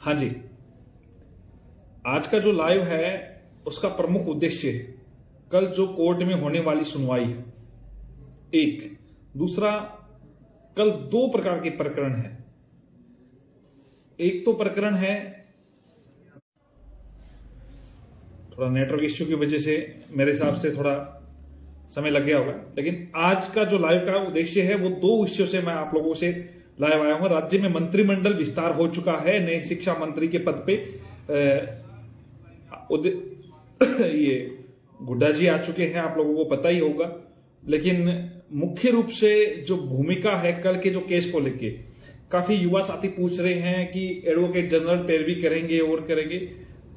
हाँ जी, आज का जो लाइव है उसका प्रमुख उद्देश्य कल जो कोर्ट में होने वाली सुनवाई है, एक दूसरा, कल दो प्रकार के प्रकरण है। एक तो प्रकरण है, थोड़ा नेटवर्क इश्यू की वजह से मेरे हिसाब से थोड़ा समय लग गया होगा, लेकिन आज का जो लाइव का उद्देश्य है वो दो विषयों से मैं आप लोगों से लाइव आया हूं। राज्य में मंत्रिमंडल विस्तार हो चुका है, नए शिक्षा मंत्री के पद पे ये गुड्डा जी आ चुके हैं, आप लोगों को पता ही होगा। लेकिन मुख्य रूप से जो भूमिका है कल के जो केस को लेके, काफी युवा साथी पूछ रहे हैं कि एडवोकेट जनरल पैरवी करेंगे और करेंगे,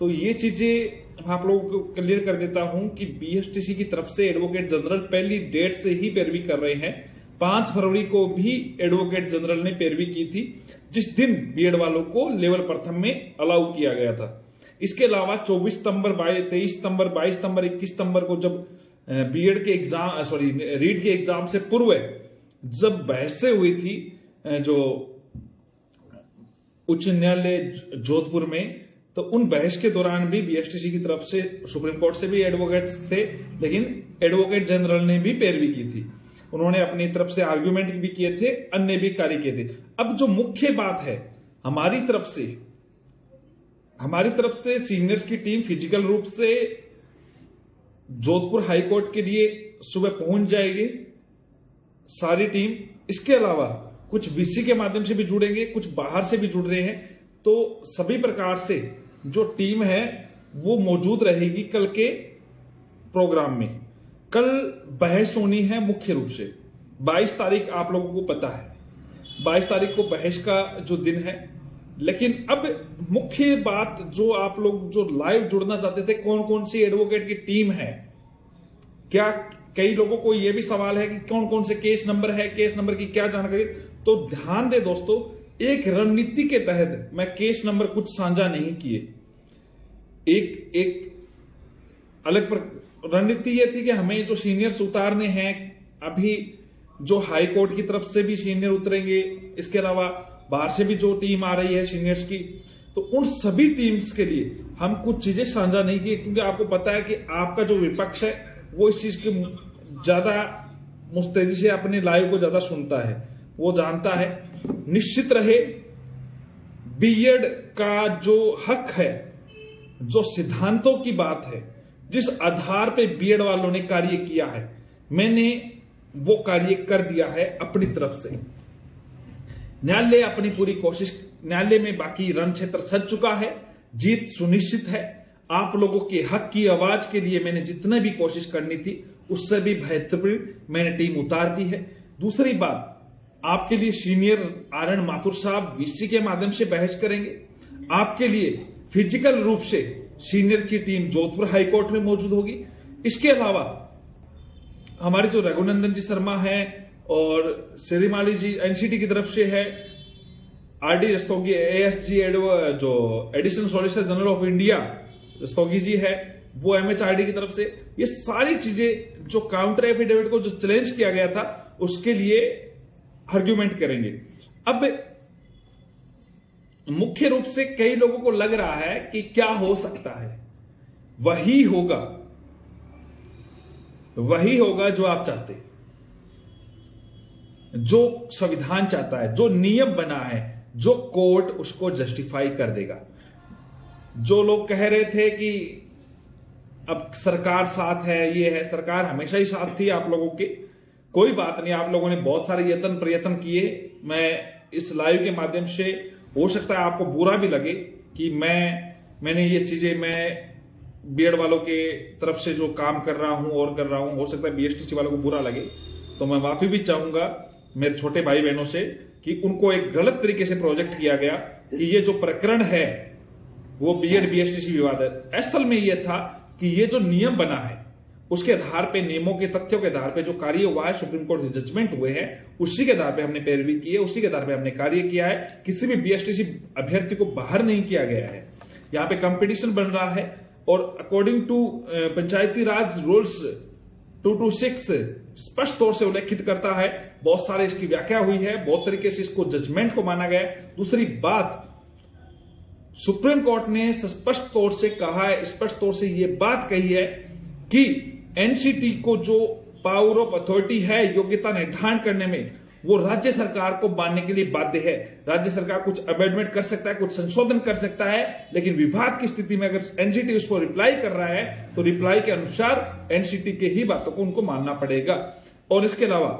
तो ये चीजें आप लोगों को क्लियर कर देता हूं कि बीएसटीसी की तरफ से एडवोकेट जनरल पहली डेट से ही पैरवी कर रहे हैं। 5 फरवरी को भी एडवोकेट जनरल ने पैरवी की थी, जिस दिन बीएड वालों को लेवल प्रथम में अलाउ किया गया था। इसके अलावा 24 सितंबर, 23 सितंबर, 22 सितंबर, 21 सितंबर को जब बीएड के एग्जाम रीट के एग्जाम से पूर्व जब बहसें हुई थी जो उच्च न्यायालय जोधपुर में, तो उन बहस के दौरान भी बीएसटीसी की तरफ से सुप्रीम कोर्ट से भी एडवोकेट्स थे, लेकिन एडवोकेट जनरल ने भी पैरवी की थी। उन्होंने अपनी तरफ से आर्ग्यूमेंट भी किए थे, अन्य भी कार्य किए थे। अब जो मुख्य बात है, हमारी तरफ से सीनियर्स की टीम फिजिकल रूप से जोधपुर हाईकोर्ट के लिए सुबह पहुंच जाएगी, सारी टीम। इसके अलावा कुछ वीसी के माध्यम से भी जुड़ेंगे, कुछ बाहर से भी जुड़ रहे हैं, तो सभी प्रकार से जो टीम है वो मौजूद रहेगी कल के प्रोग्राम में। कल बहस होनी है मुख्य रूप से 22 तारीख, आप लोगों को पता है 22 तारीख को बहस का जो दिन है। लेकिन अब मुख्य बात जो आप लोग जो लाइव जुड़ना चाहते थे, कौन कौन सी एडवोकेट की टीम है, क्या कई लोगों को यह भी सवाल है कि कौन कौन से केस नंबर है, केस नंबर की क्या जानकारी, तो ध्यान दे दोस्तों, एक रणनीति के तहत मैं केस नंबर कुछ साझा नहीं किए। एक अलग रणनीति यह थी कि हमें जो सीनियर्स उतारने हैं, अभी जो हाई कोर्ट की तरफ से भी सीनियर उतरेंगे, इसके अलावा बाहर से भी जो टीम आ रही है सीनियर्स की, तो उन सभी टीम्स के लिए हम कुछ चीजें साझा नहीं की, क्योंकि आपको पता है कि आपका जो विपक्ष है वो इस चीज के ज्यादा मुस्तैदी से अपने लाइव को ज्यादा सुनता है, वो जानता है। निश्चित रहे, बीएड का जो हक है, जो सिद्धांतों की बात है, जिस आधार पे बीएड वालों ने कार्य किया है, मैंने वो कार्य कर दिया है अपनी तरफ से। न्यायालय अपनी पूरी कोशिश, न्यायालय में बाकी रण क्षेत्र सज चुका है, जीत सुनिश्चित है। आप लोगों के हक की आवाज के लिए मैंने जितना भी कोशिश करनी थी उससे भी बेहतरीन मैंने टीम उतार दी है। दूसरी बात, आपके लिए सीनियर आर्यन माथुर साहब वीसी के माध्यम से बहस करेंगे। आपके लिए फिजिकल रूप से सीनियर की टीम जोधपुर हाईकोर्ट में मौजूद होगी। इसके अलावा हमारे जो रघुनंदन जी शर्मा है और श्रीमाली जी एनसीटी की तरफ से है, आरडी रस्तोगी, एएसजी जो additional solicitor general of India Rastogi ji है, वो एमएचआरडी की तरफ से, ये सारी चीजें जो काउंटर एफिडेविट को जो चैलेंज किया गया था उसके लिए आर्ग्यूमेंट करेंगे। अब मुख्य रूप से कई लोगों को लग रहा है कि क्या हो सकता है, वही होगा जो आप चाहते, जो संविधान चाहता है, जो नियम बना है, जो कोर्ट उसको जस्टिफाई कर देगा। जो लोग कह रहे थे कि अब सरकार साथ है, ये है, सरकार हमेशा ही साथ थी आप लोगों के, कोई बात नहीं, आप लोगों ने बहुत सारे यत्न प्रयत्न किए। मैं इस लाइव के माध्यम से, हो सकता है आपको बुरा भी लगे कि मैंने ये चीजें, मैं बीएड वालों के तरफ से जो काम कर रहा हूं और कर रहा हूं, हो सकता है बीएसटीसी वालों को बुरा लगे, तो मैं माफी भी चाहूंगा मेरे छोटे भाई बहनों से कि उनको एक गलत तरीके से प्रोजेक्ट किया गया कि ये जो प्रकरण है वो बीएड बीएसटीसी विवाद है। असल में यह था कि ये जो नियम बना है उसके आधार पे, नियमों के तथ्यों के आधार पे जो कार्य हुआ है, सुप्रीम कोर्ट के जजमेंट हुए हैं, उसी के आधार पे हमने पैरवी की है, उसी के आधार पे हमने कार्य किया है। किसी भी बीएसटीसी अभ्यर्थी को बाहर नहीं किया गया है। यहाँ पे कंपटीशन बन रहा है और according to Panchayati Raj rules 226 स्पष्ट तौर से उल्लेखित करता है, बहुत सारे इसकी व्याख्या हुई है, बहुत तरीके से इसको जजमेंट को माना गया है। दूसरी बात, सुप्रीम कोर्ट ने स्पष्ट तौर से कहा है, स्पष्ट तौर से ये बात कही है कि एनसीटी को जो पावर ऑफ अथॉरिटी है योग्यता निर्धारण करने में, वो राज्य सरकार को मानने के लिए बाध्य है। राज्य सरकार कुछ अमेंडमेंट कर सकता है, कुछ संशोधन कर सकता है, लेकिन विवाद की स्थिति में अगर एनसीटी उसको रिप्लाई कर रहा है तो रिप्लाई के अनुसार एनसीटी के ही बातों को उनको मानना पड़ेगा। और इसके अलावा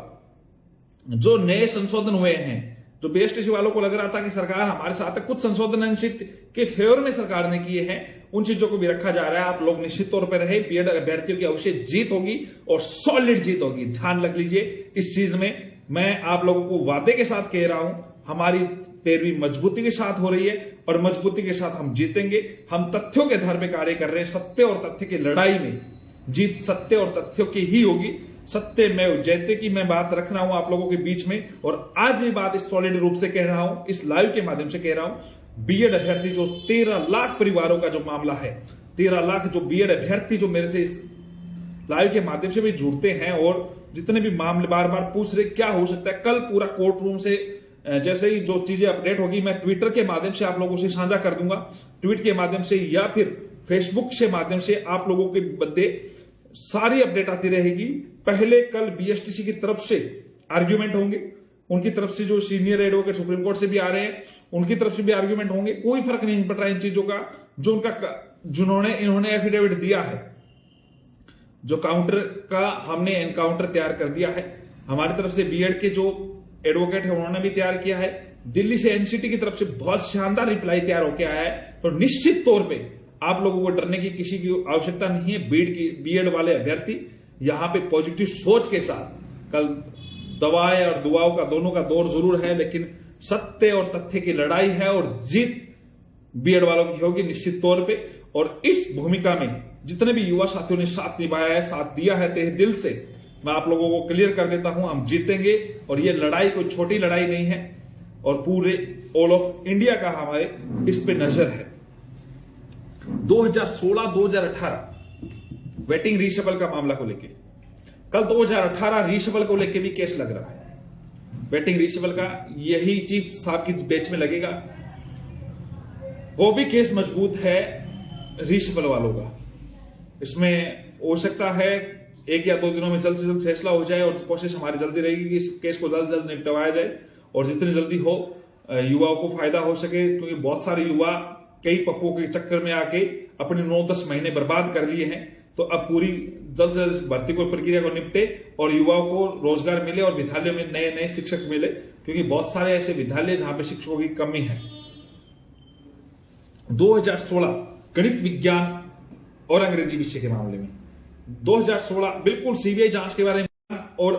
जो नए संशोधन हुए हैं, जो बीएसटीसी वालों को लग रहा था कि सरकार हमारे साथ है, कुछ संशोधन एनसीटी के फेवर में सरकार ने किए हैं, उन चीजों को भी रखा जा रहा है। आप लोग निश्चित तौर पर रहे, बीएड अभ्यर्थियों की अवश्य जीत होगी और सॉलिड जीत होगी, ध्यान रख लीजिए इस चीज में। मैं आप लोगों को वादे के साथ कह रहा हूं, हमारी पैरवी मजबूती के साथ हो रही है और मजबूती के साथ हम जीतेंगे। हम तथ्यों के आधार पर कार्य कर रहे हैं। सत्य और तथ्य की लड़ाई में जीत सत्य और तथ्यों की ही होगी। सत्य में जयते की मैं बात रख रहा हूं आप लोगों के बीच में, और आज ये बात इस सॉलिड रूप से कह रहा हूं, इस लाइव के माध्यम से कह रहा हूं। बीएड अभ्यर्थी जो 13 लाख परिवारों का जो मामला है, 13 लाख जो बीएड अभ्यर्थी जो मेरे से इस लाइव के माध्यम से भी जुड़ते हैं और जितने भी मामले बार बार पूछ रहे क्या हो सकता है, कल पूरा कोर्ट रूम से जैसे ही जो चीजें अपडेट होगी मैं ट्विटर के माध्यम से आप लोगों से साझा कर दूंगा, ट्वीट के माध्यम से या फिर फेसबुक के माध्यम से आप लोगों के बदले सारी अपडेट आती रहेगी। पहले कल बीएसटीसी की तरफ से आर्ग्यूमेंट होंगे, उनकी तरफ से जो सीनियर एडवोकेट सुप्रीम कोर्ट से भी आ रहे हैं उनकी तरफ से भी आर्ग्यूमेंट होंगे। कोई फर्क नहीं पड़ रहा इन चीजों का, जो उनका इन्होंने एफिडेविट दिया है, जो काउंटर का हमने एनकाउंटर तैयार कर दिया है। हमारी तरफ से बीएड के जो एडवोकेट है उन्होंने भी तैयार किया है। दिल्ली से एनसीटी की तरफ से बहुत शानदार रिप्लाई तैयार होकर आया है। तो निश्चित तौर पे आप लोगों को डरने की किसी की आवश्यकता नहीं है। बीएड वाले अभ्यर्थी यहां पे पॉजिटिव सोच के साथ, कल दवाएं और दुआओं का दोनों का दौर जरूर है, लेकिन सत्य और तथ्य की लड़ाई है और जीत बीएड वालों की होगी निश्चित तौर पे। और इस भूमिका में जितने भी युवा साथियों ने साथ निभाया है, साथ दिया है तहे दिल से, मैं आप लोगों को क्लियर कर देता हूं, हम जीतेंगे। और ये लड़ाई कोई छोटी लड़ाई नहीं है और पूरे ऑल ऑफ इंडिया का हमारे इस पे नजर है। 2016-2018 वेटिंग रीशफल का मामला को लेके, कल 2018 रीशफल को लेके भी केस लग रहा है। वेटिंग रीशफल का यही चीफ साहब की बेंच में लगेगा, वो भी केस मजबूत है रीशफल वालों का। इसमें हो सकता है 1 या 2 दिनों में जल्द से जल्द फैसला हो जाए और कोशिश हमारी जल्दी रहेगी कि इस केस को जल्द से जल्द निपटवाया जाए और जितनी जल्दी हो युवाओं को फायदा हो सके, क्योंकि बहुत सारे युवा कई पप्पुओं के चक्कर में आके अपने 9-10 महीने बर्बाद कर लिए हैं। तो अब पूरी जल्द से जल्द भर्ती को प्रक्रिया को निपटे और युवाओं को रोजगार मिले और विद्यालयों में नए नए शिक्षक मिले, क्योंकि बहुत सारे ऐसे विद्यालय जहां पे शिक्षकों की कमी है। 2016 गणित विज्ञान और अंग्रेजी विषय के मामले में 2016 बिल्कुल सीबीआई जांच के बारे में और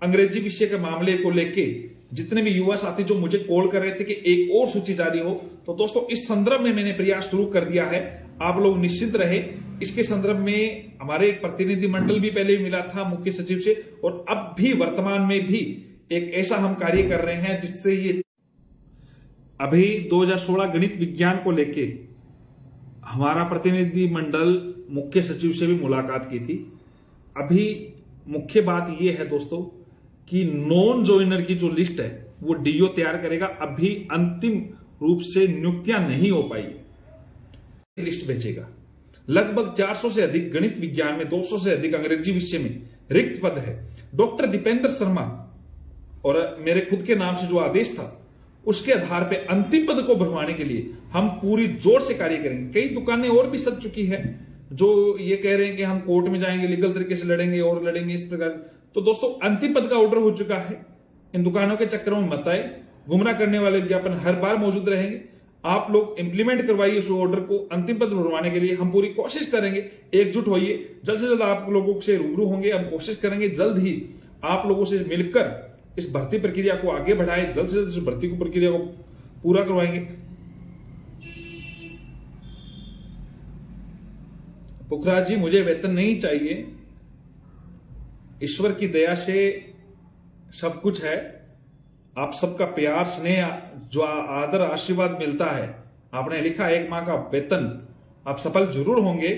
अंग्रेजी विषय के मामले को लेके जितने भी युवा साथी जो मुझे कॉल कर रहे थे कि एक और सूची जारी हो, तो दोस्तों इस संदर्भ में मैंने प्रयास शुरू कर दिया है। आप लोग निश्चित रहे। इसके संदर्भ में हमारे एक प्रतिनिधि मंडल भी पहले मिला था मुख्य सचिव से, और अब भी वर्तमान में भी एक ऐसा हम कार्य कर रहे हैं जिससे ये अभी 2016 गणित विज्ञान को लेके हमारा प्रतिनिधि मंडल मुख्य सचिव से भी मुलाकात की थी। अभी मुख्य बात यह है दोस्तों कि नॉन ज्वाइनर की जो लिस्ट है वो डीओ तैयार करेगा। अभी अंतिम रूप से नियुक्तियां नहीं हो पाई, लिस्ट भेजेगा। लगभग 400 से अधिक गणित विज्ञान में, 200 से अधिक अंग्रेजी विषय में रिक्त पद है। डॉक्टर दीपेंद्र शर्मा और मेरे खुद के नाम से जो आदेश था उसके आधार पर अंतिम पद को भरवाने के लिए हम पूरी जोर से कार्य करेंगे। कई दुकानें और भी सज चुकी है जो ये कह रहे हैं कि हम कोर्ट में जाएंगे, लीगल तरीके से लड़ेंगे और लड़ेंगे इस प्रकार। तो दोस्तों अंतिम पद का ऑर्डर हो चुका है। इन दुकानों के चक्करों में मत आए, गुमराह करने वाले विज्ञापन हर बार मौजूद रहेंगे। आप लोग इंप्लीमेंट करवाइए उस ऑर्डर को। अंतिम पद भरवाने के लिए हम पूरी कोशिश करेंगे। एकजुट होइए, जल्द से जल्द आप लोगों से रूबरू होंगे। हम कोशिश करेंगे जल्द ही आप लोगों से मिलकर इस भर्ती प्रक्रिया को आगे बढ़ाएं, जल्द से जल्द इस भर्ती को प्रक्रिया को पूरा करवाएंगे। पुखराज जी, मुझे वेतन नहीं चाहिए, ईश्वर की दया से सब कुछ है। आप सबका प्यार, स्नेह, जो आदर, आशीर्वाद मिलता है। आपने लिखा 1 माह का वेतन, आप सफल जरूर होंगे।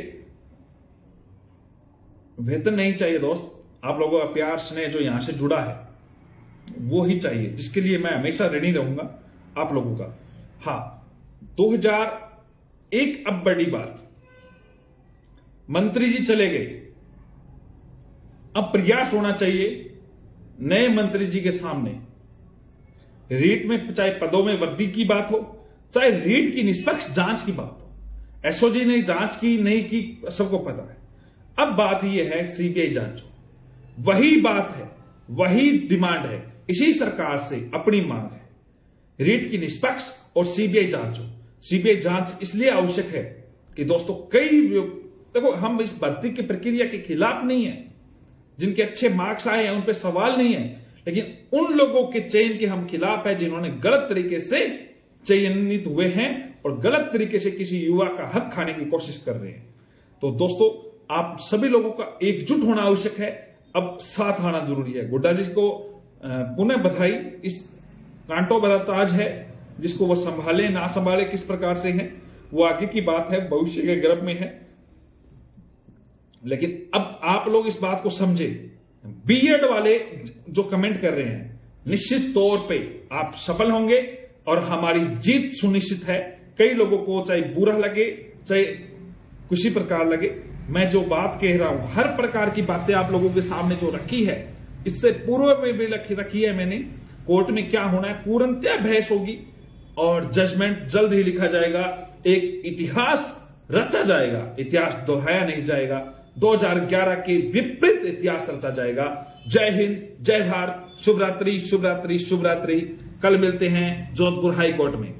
वेतन नहीं चाहिए दोस्त, आप लोगों का प्यार, स्नेह जो यहां से जुड़ा है वो ही चाहिए, जिसके लिए मैं हमेशा रेडी रहूंगा आप लोगों का। हाँ, एक अब बड़ी बात, मंत्री जी चले गए, अब प्रयास होना चाहिए नए मंत्री जी के सामने, रीट में चाहे पदों में वृद्धि की बात हो, चाहे रीट की निष्पक्ष जांच की बात हो। एसओजी ने जांच की नहीं की सबको पता है। अब बात यह है सीबीआई जांच हो, वही बात है, वही डिमांड है, इसी सरकार से अपनी मांग है, रीट की निष्पक्ष और सीबीआई जांच हो। सीबीआई जांच इसलिए आवश्यक है कि दोस्तों देखो, हम इस भर्ती की प्रक्रिया के खिलाफ नहीं है, जिनके अच्छे मार्क्स आए हैं उन पे सवाल नहीं है, लेकिन उन लोगों के चयन के हम खिलाफ है जिन्होंने गलत तरीके से चयनित हुए हैं और गलत तरीके से किसी युवा का हक खाने की कोशिश कर रहे हैं। तो दोस्तों, आप सभी लोगों का एकजुट होना आवश्यक है, अब साथ आना जरूरी है। गुड्डा जी को पुनः बधाई, इस कांटो बड़ा ताज है जिसको वो संभाले ना संभाले किस प्रकार से है वो आगे की बात है, भविष्य के गर्भ में है। लेकिन अब आप लोग इस बात को समझे, बीएड वाले जो कमेंट कर रहे हैं, निश्चित तौर पे आप सफल होंगे और हमारी जीत सुनिश्चित है। कई लोगों को चाहे बुरा लगे चाहे किसी प्रकार लगे, मैं जो बात कह रहा हूं, हर प्रकार की बातें आप लोगों के सामने जो रखी है, इससे पूर्व में भी रखी है मैंने। कोर्ट में क्या होना है, पूर्णतः बहस होगी और जजमेंट जल्द ही लिखा जाएगा। एक इतिहास रचा जाएगा, इतिहास दोहराया नहीं जाएगा। 2011 के विपरीत इतिहास रचा जाएगा। जय हिंद, जय भारत, शुभ रात्रि, शुभ रात्रि, शुभ रात्रि। कल मिलते हैं जोधपुर हाई कोर्ट में।